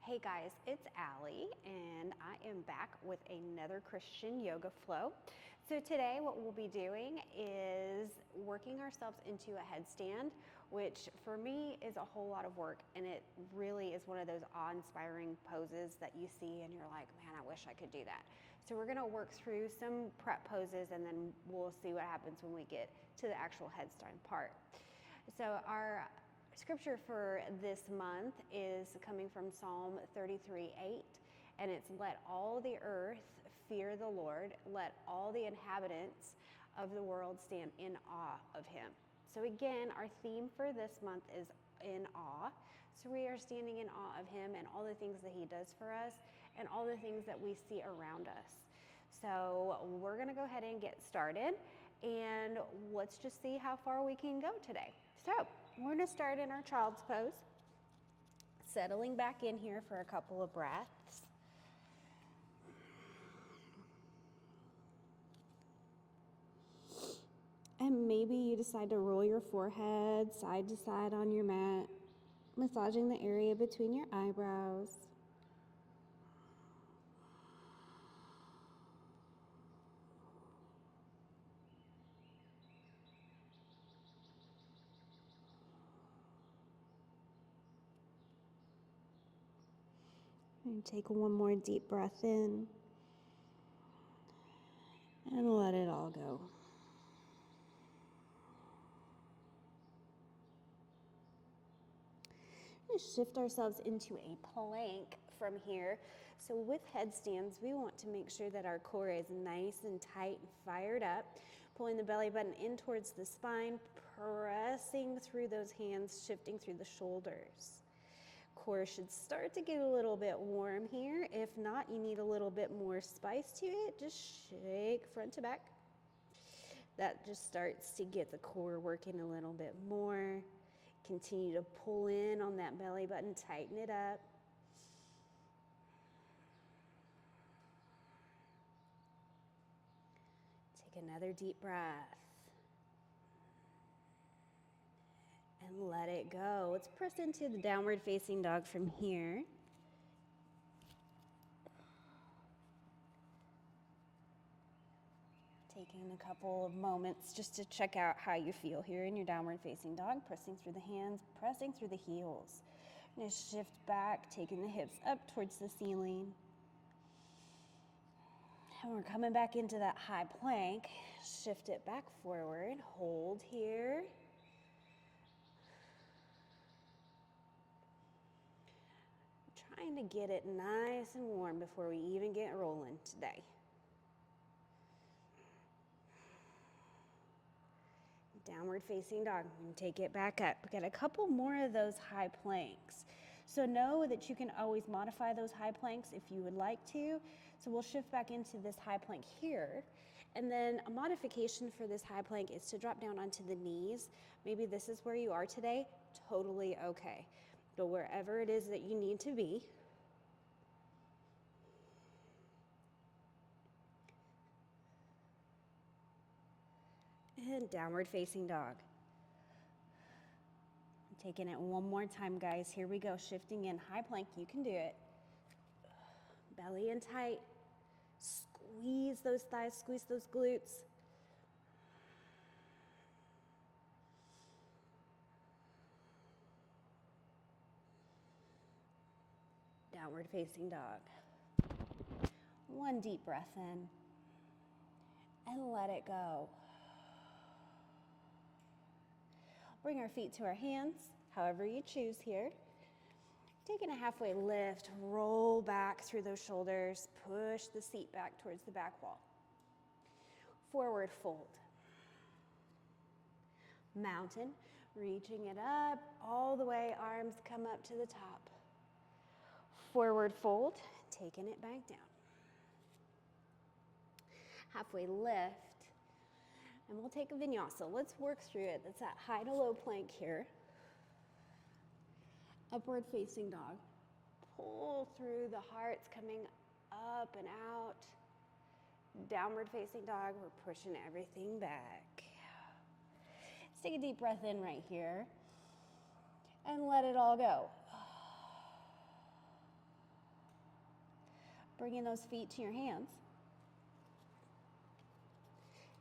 Hey guys, it's Allie and I am back with another Christian yoga flow. So today what we'll be doing is working ourselves into a headstand, which for me is a whole lot of work, and it really is one of those awe-inspiring poses that you see and you're like, man, I wish I could do that. So we're gonna work through some prep poses and then we'll see what happens when we get to the actual headstand part. So our scripture for this month is coming from Psalm 33:8, and it's let all the earth fear the Lord, let all the inhabitants of the world stand in awe of him. So again, our theme for this month is in awe. So we are standing in awe of him and all the things that he does for us and all the things that we see around us. So we're going to go ahead and get started, and let's just see how far we can go today. So we're going to start in our child's pose, settling back in here for a couple of breaths. And maybe you decide to roll your forehead side to side on your mat, massaging the area between your eyebrows. And take one more deep breath in and let it all go. We're going to shift ourselves into a plank from here. So with headstands, we want to make sure that our core is nice and tight and fired up, pulling the belly button in towards the spine, pressing through those hands, shifting through the shoulders. Core should start to get a little bit warm here. If not, you need a little bit more spice to it. Just shake front to back. That just starts to get the core working a little bit more. Continue to pull in on that belly button, tighten it up. Take another deep breath. And let it go. Let's press into the downward facing dog from here. Taking a couple of moments just to check out how you feel here in your downward facing dog, pressing through the hands, pressing through the heels. I'm going to shift back, taking the hips up towards the ceiling. And we're coming back into that high plank. Shift it back forward, hold here. Trying to get it nice and warm before we even get rolling today. Downward facing dog, and take it back up. We got a couple more of those high planks. So know that you can always modify those high planks if you would like to. So we'll shift back into this high plank here. And then a modification for this high plank is to drop down onto the knees. Maybe this is where you are today, totally okay. But wherever it is that you need to be, and downward facing dog. I'm taking it one more time, guys. Here we go, shifting in high plank. You can do it. Belly in tight. Squeeze those thighs, squeeze those glutes. Downward facing dog. One deep breath in and let it go. Bring our feet to our hands, however you choose here. Taking a halfway lift, roll back through those shoulders, push the seat back towards the back wall. Forward fold. Mountain, reaching it up all the way, arms come up to the top. Forward fold, taking it back down. Halfway lift, and we'll take a vinyasa. Let's work through it. That's that high to low plank here. Upward facing dog. Pull through the hearts coming up and out. Downward facing dog, we're pushing everything back. Let's take a deep breath in right here and let it all go. Bringing those feet to your hands.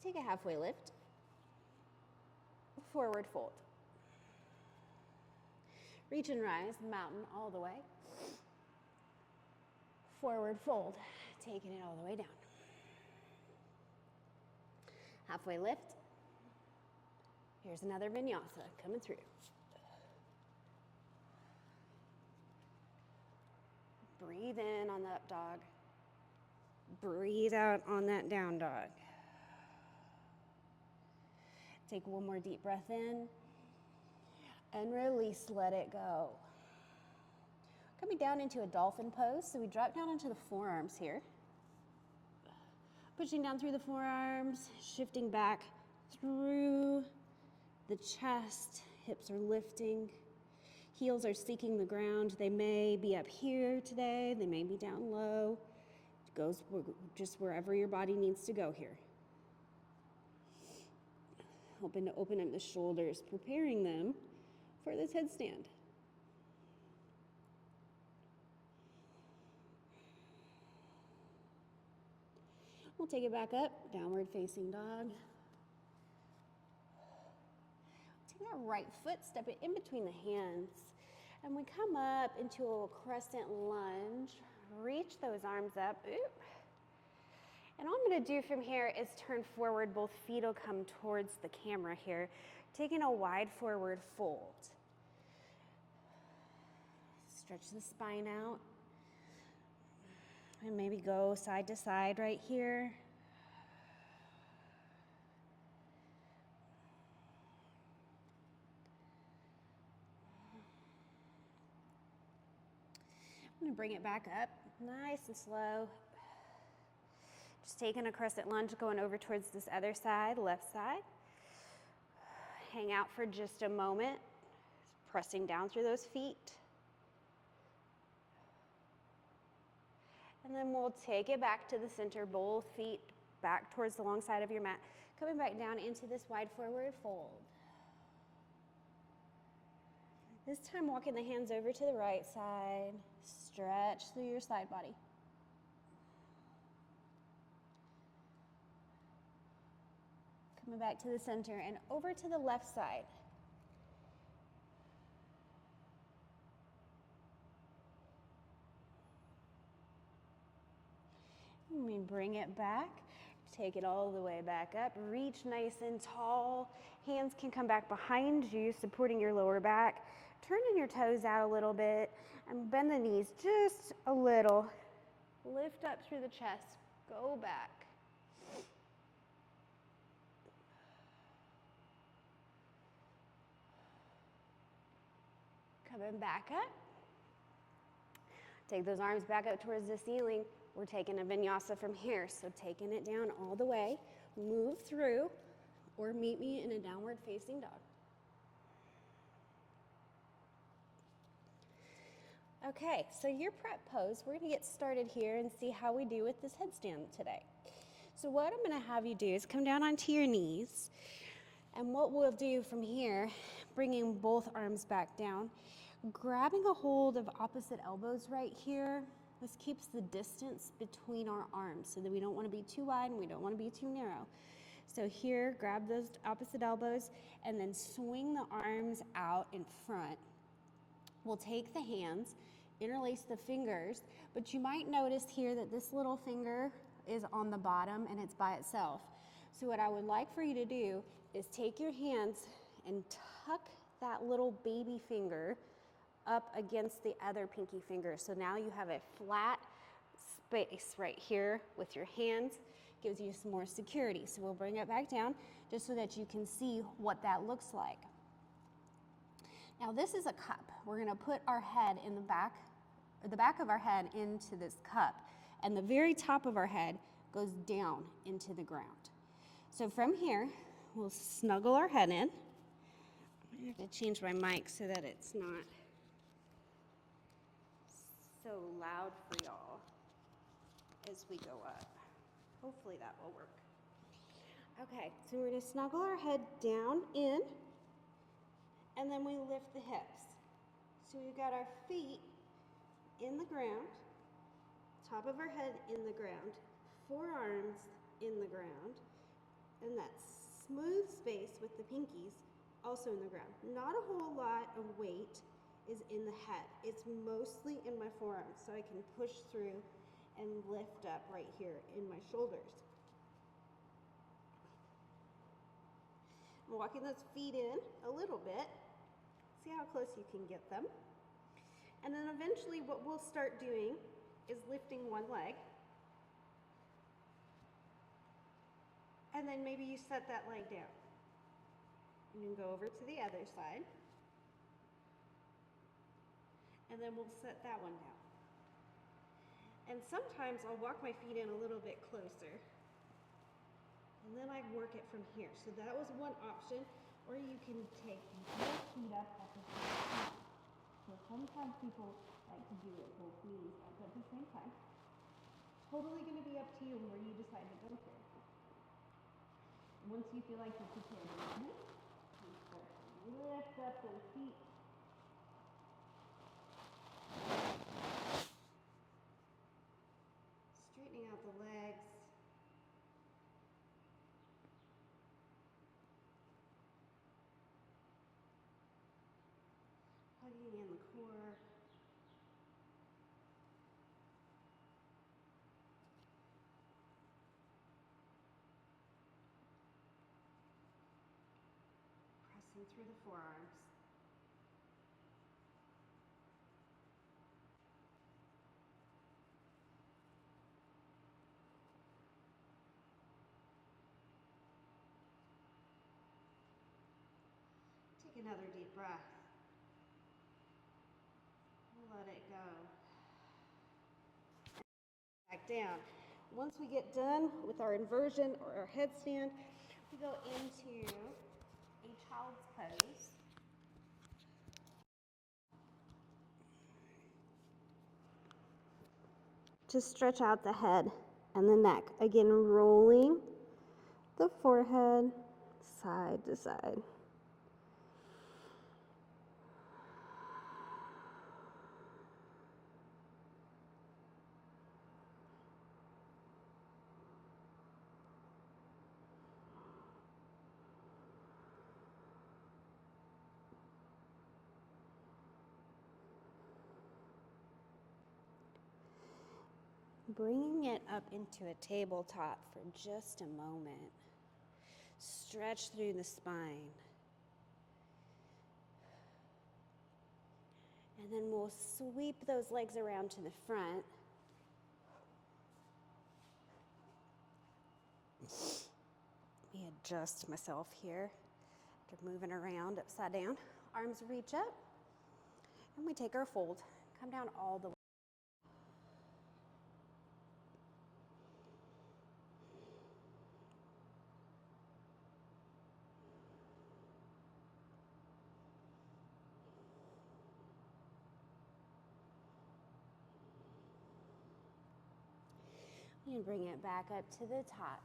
Take a halfway lift. Forward fold. Reach and rise, mountain all the way. Forward fold, taking it all the way down. Halfway lift. Here's another vinyasa coming through. Breathe in on the up dog. Breathe out on that down dog. Take one more deep breath in and release, let it go. Coming down into a dolphin pose, so we drop down into the forearms here. Pushing down through the forearms, shifting back through the chest, hips are lifting, heels are seeking the ground. They may be up here today, they may be down low. It goes just wherever your body needs to go here. Hoping to open up the shoulders, preparing them for this headstand. We'll take it back up, downward facing dog. Take that right foot, step it in between the hands. And we come up into a crescent lunge. Reach those arms up. Oop. And all I'm going to do from here is turn forward. Both feet will come towards the camera here. Taking a wide forward fold. Stretch the spine out. And maybe go side to side right here. I'm going to bring it back up, nice and slow. Just taking a crescent lunge, going over towards this other side, left side. Hang out for just a moment, pressing down through those feet. And then we'll take it back to the center, both feet back towards the long side of your mat. Coming back down into this wide forward fold. This time walking the hands over to the right side. Stretch through your side body. Coming back to the center and over to the left side. And we bring it back, take it all the way back up, reach nice and tall. Hands can come back behind you, supporting your lower back. Turning your toes out a little bit and bend the knees just a little. Lift up through the chest, go back. Coming back up. Take those arms back up towards the ceiling. We're taking a vinyasa from here, so taking it down all the way. Move through or meet me in a downward facing dog. Okay, so your prep pose, we're gonna get started here and see how we do with this headstand today. So what I'm gonna have you do is come down onto your knees, and what we'll do from here, bringing both arms back down, grabbing a hold of opposite elbows right here. This keeps the distance between our arms so that we don't wanna be too wide and we don't wanna be too narrow. So here, grab those opposite elbows and then swing the arms out in front. We'll take the hands, interlace the fingers, but you might notice here that this little finger is on the bottom and it's by itself. So what I would like for you to do is take your hands and tuck that little baby finger up against the other pinky finger. So now you have a flat space right here with your hands. Gives you some more security. So we'll bring it back down just so that you can see what that looks like. Now this is a cup. We're gonna put our head in the back of our head into this cup, and the very top of our head goes down into the ground. So from here, we'll snuggle our head in. I have to change my mic so that it's not so loud for y'all as we go up. Hopefully that will work. Okay, so we're gonna snuggle our head down in, and then we lift the hips. So we've got our feet in the ground, top of our head in the ground, forearms in the ground, and that smooth space with the pinkies also in the ground. Not a whole lot of weight is in the head. It's mostly in my forearms, so I can push through and lift up right here in my shoulders. I'm walking those feet in a little bit. See how close you can get them. And then eventually what we'll start doing is lifting one leg. And then maybe you set that leg down. And then go over to the other side. And then we'll set that one down. And sometimes I'll walk my feet in a little bit closer. And then I work it from here. So that was one option. Or you can take both feet up at the same time. So sometimes people like to do it both knees up at the same time. Totally going to be up to you where you decide to go to. Once you feel like you're prepared and ready, you start to lift up those feet. Straightening out the legs. Hugging in the core. Pressing through the forearms. Take another deep breath. Let it go. Back down. Once we get done with our inversion or our headstand, we go into a child's pose. To stretch out the head and the neck. Again, rolling the forehead side to side. Bringing it up into a tabletop for just a moment. Stretch through the spine. And then we'll sweep those legs around to the front. Let me adjust myself here. After moving around upside down. Arms reach up. And we take our fold. Come down all the way. And bring it back up to the top.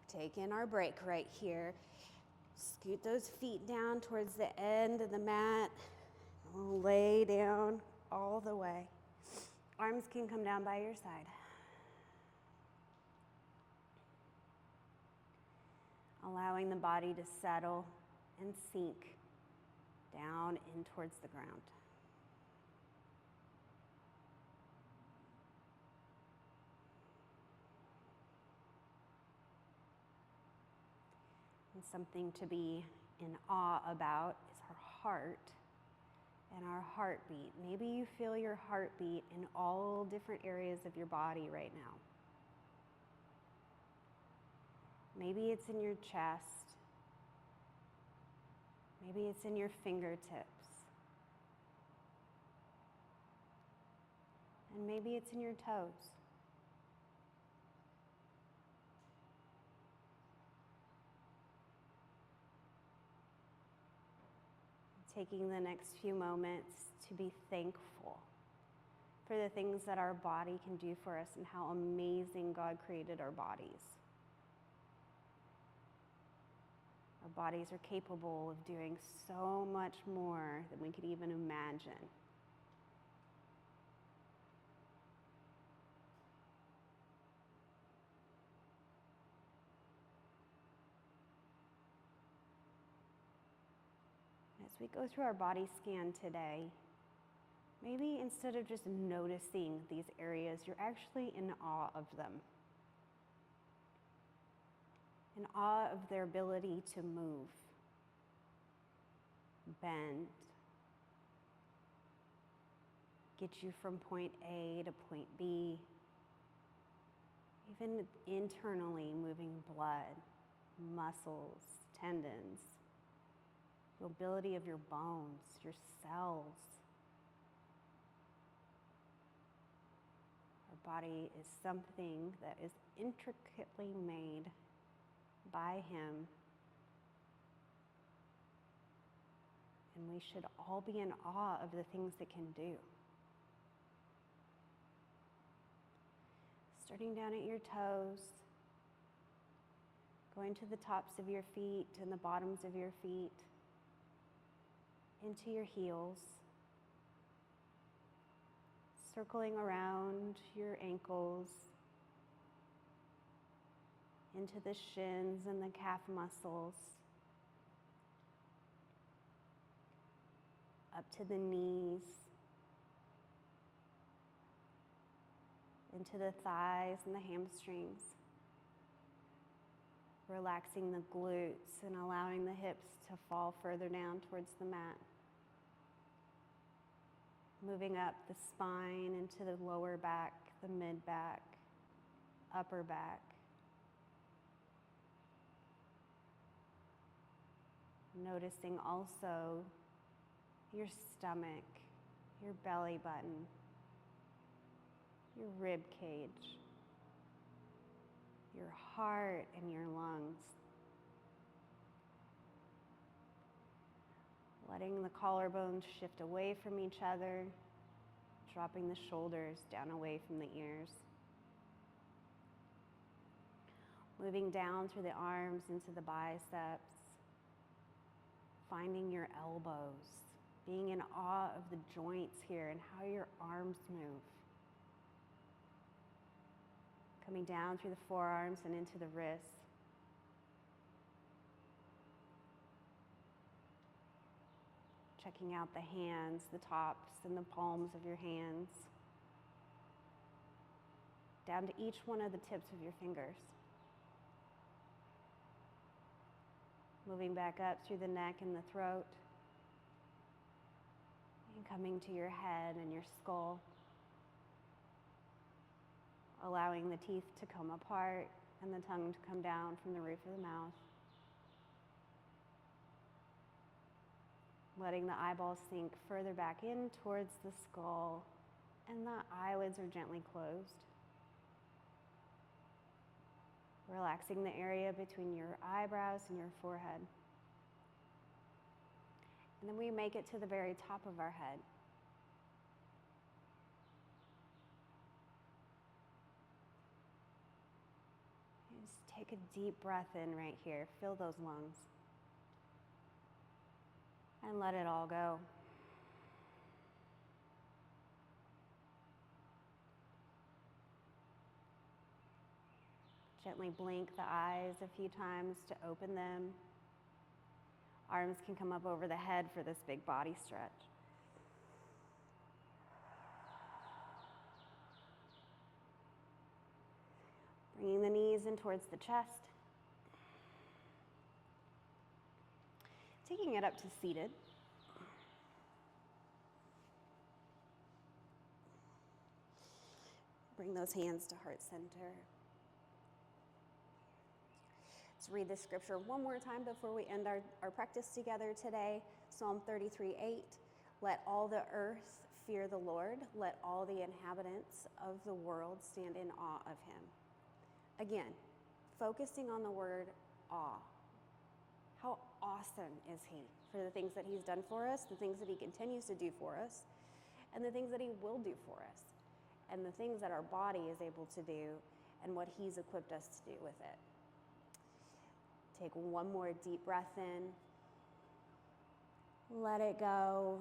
Take in our break right here. Scoot those feet down towards the end of the mat. We'll lay down all the way. Arms can come down by your side. Allowing the body to settle and sink down in towards the ground. And something to be in awe about is our heart and our heartbeat. Maybe you feel your heartbeat in all different areas of your body right now. Maybe it's in your chest. Maybe it's in your fingertips. And maybe it's in your toes. Taking the next few moments to be thankful for the things that our body can do for us and how amazing God created our bodies. Our bodies are capable of doing so much more than we could even imagine. As we go through our body scan today, maybe instead of just noticing these areas, you're actually in awe of them. In awe of their ability to move, bend, get you from point A to point B, even internally moving blood, muscles, tendons, mobility of your bones, your cells. Our body is something that is intricately made by Him. And we should all be in awe of the things it can do. Starting down at your toes, going to the tops of your feet and the bottoms of your feet, into your heels, circling around your ankles, into the shins and the calf muscles, up to the knees, into the thighs and the hamstrings, relaxing the glutes and allowing the hips to fall further down towards the mat. Moving up the spine into the lower back, the mid back, upper back. Noticing also your stomach, your belly button, your rib cage, your heart and your lungs. Letting the collarbones shift away from each other, dropping the shoulders down away from the ears. Moving down through the arms into the biceps, finding your elbows, being in awe of the joints here and how your arms move. Coming down through the forearms and into the wrists. Checking out the hands, the tops and the palms of your hands. Down to each one of the tips of your fingers. Moving back up through the neck and the throat. And coming to your head and your skull. Allowing the teeth to come apart and the tongue to come down from the roof of the mouth. Letting the eyeballs sink further back in towards the skull, and the eyelids are gently closed. Relaxing the area between your eyebrows and your forehead. And then we make it to the very top of our head. Just take a deep breath in right here. Fill those lungs. And let it all go. Gently blink the eyes a few times to open them. Arms can come up over the head for this big body stretch. Bringing the knees in towards the chest. Taking it up to seated. Bring those hands to heart center. Let's read the scripture one more time before we end our practice together today. Psalm 33:8. Let all the earth fear the Lord. Let all the inhabitants of the world stand in awe of him. Again, focusing on the word awe. How awesome is he for the things that he's done for us, the things that he continues to do for us, and the things that he will do for us, and the things that our body is able to do, and what he's equipped us to do with it. Take one more deep breath in. Let it go.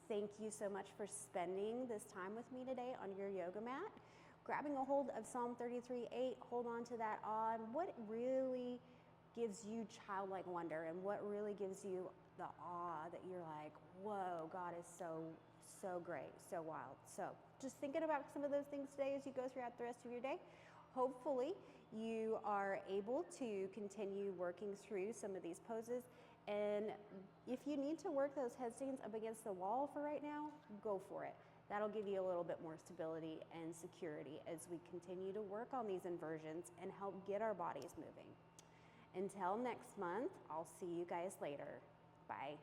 Thank you so much for spending this time with me today on your yoga mat. Grabbing a hold of Psalm 33:8, hold on to that awe, and what really gives you childlike wonder and what really gives you the awe that you're like, whoa, God is so great, so wild. So just thinking about some of those things today as you go throughout the rest of your day. Hopefully you are able to continue working through some of these poses. And if you need to work those headstands up against the wall for right now, go for it. That'll give you a little bit more stability and security as we continue to work on these inversions and help get our bodies moving. Until next month, I'll see you guys later. Bye.